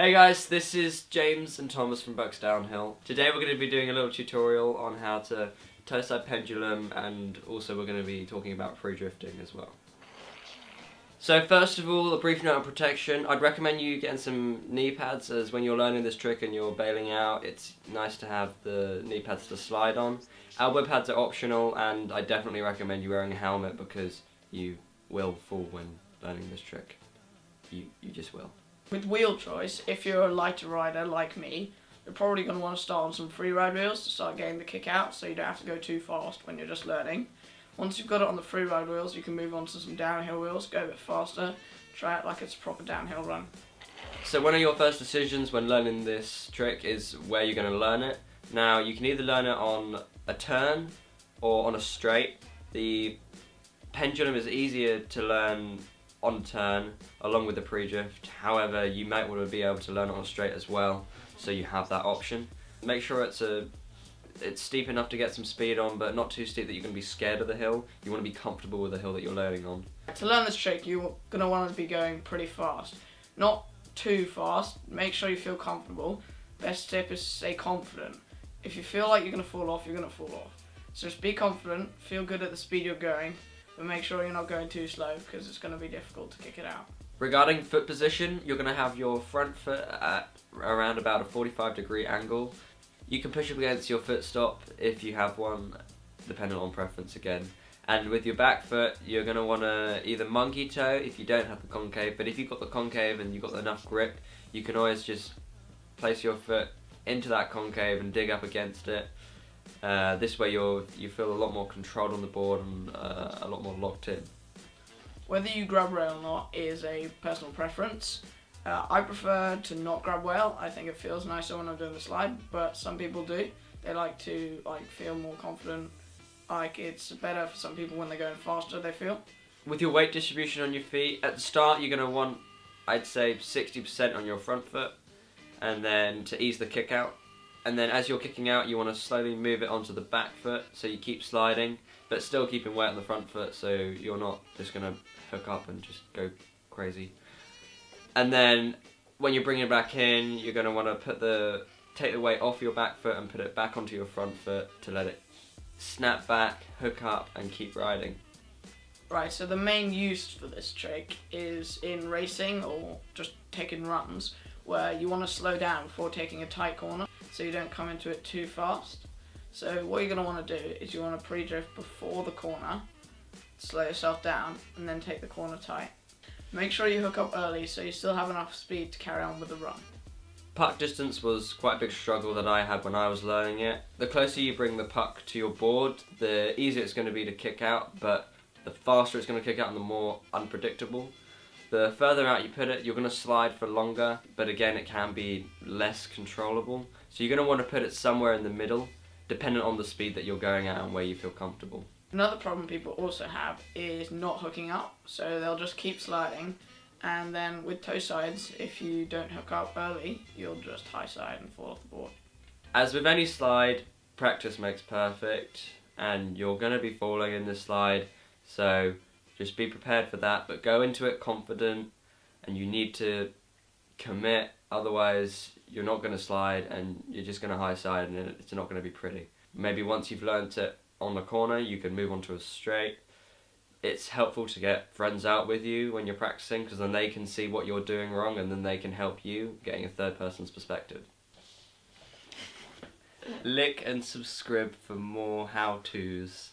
Hey guys, this is James and Thomas from Bucks Downhill. Today we're going to be doing a little tutorial on how to Toeside pendulum, and also we're going to be talking about pre-drifting as well. So first of all, a brief note on protection. I'd recommend you getting some knee pads, as when you're learning this trick and you're bailing out, it's nice to have the knee pads to slide on. Elbow pads are optional, and I definitely recommend you wearing a helmet because you will fall when learning this trick. You just will. With wheel choice, if you're a lighter rider like me, you're probably going to want to start on some free ride wheels to start getting the kick out, so you don't have to go too fast when you're just learning. Once you've got it on the free ride wheels, you can move on to some downhill wheels, go a bit faster, try it like it's a proper downhill run. So one of your first decisions when learning this trick is where you're going to learn it. Now you can either learn it on a turn or on a straight. The pendulum is easier to learn on turn along with the pre-drift. However, you might want to be able to learn it on straight as well, so you have that option. Make sure it's steep enough to get some speed on, but not too steep that you're going to be scared of the hill. You want to be comfortable with the hill that you're learning on. To learn this trick, you're going to want to be going pretty fast. Not too fast, make sure you feel comfortable. Best tip is to stay confident. If you feel like you're going to fall off, you're going to fall off. So just be confident, feel good at the speed you're going, but make sure you're not going too slow because it's going to be difficult to kick it out. Regarding foot position, you're going to have your front foot at around about a 45-degree angle. You can push up against your foot stop if you have one, depending on preference again. And with your back foot, you're going to want to either monkey toe if you don't have the concave, but if you've got the concave and you've got enough grip, you can always just place your foot into that concave and dig up against it. This way you feel a lot more controlled on the board and a lot more locked in. Whether you grab rail or not is a personal preference. I prefer to not grab rail. I think it feels nicer when I'm doing the slide, but some people do. They like to feel more confident. It's better for some people when they're going faster, they feel. With your weight distribution on your feet, at the start you're going to want, I'd say, 60% on your front foot, and then to ease the kick out. And then as you're kicking out, you want to slowly move it onto the back foot, so you keep sliding, but still keeping weight on the front foot, so you're not just going to hook up and just go crazy. And then when you're bringing it back in, you're going to want to take the weight off your back foot and put it back onto your front foot to let it snap back, hook up, and keep riding. Right, so the main use for this trick is in racing or just taking runs, where you want to slow down before taking a tight corner, so you don't come into it too fast. So what you're going to want to do is you want to pre-drift before the corner, slow yourself down, and then take the corner tight. Make sure you hook up early so you still have enough speed to carry on with the run. Putt distance was quite a big struggle that I had when I was learning it. The closer you bring the puck to your board, the easier it's going to be to kick out, but the faster it's going to kick out and the more unpredictable. The further out you put it, you're going to slide for longer, but again it can be less controllable. So you're going to want to put it somewhere in the middle, dependent on the speed that you're going at and where you feel comfortable. Another problem people also have is not hooking up, so they'll just keep sliding, and then with toe sides, if you don't hook up early, you'll just high side and fall off the board. As with any slide, practice makes perfect, and you're going to be falling in this slide, so just be prepared for that, but go into it confident, and you need to commit, otherwise you're not going to slide and you're just going to high side and it's not going to be pretty. Maybe once you've learnt it on the corner, you can move on to a straight. It's helpful to get friends out with you when you're practicing, because then they can see what you're doing wrong and then they can help you, getting a third person's perspective. Like and subscribe for more how-tos.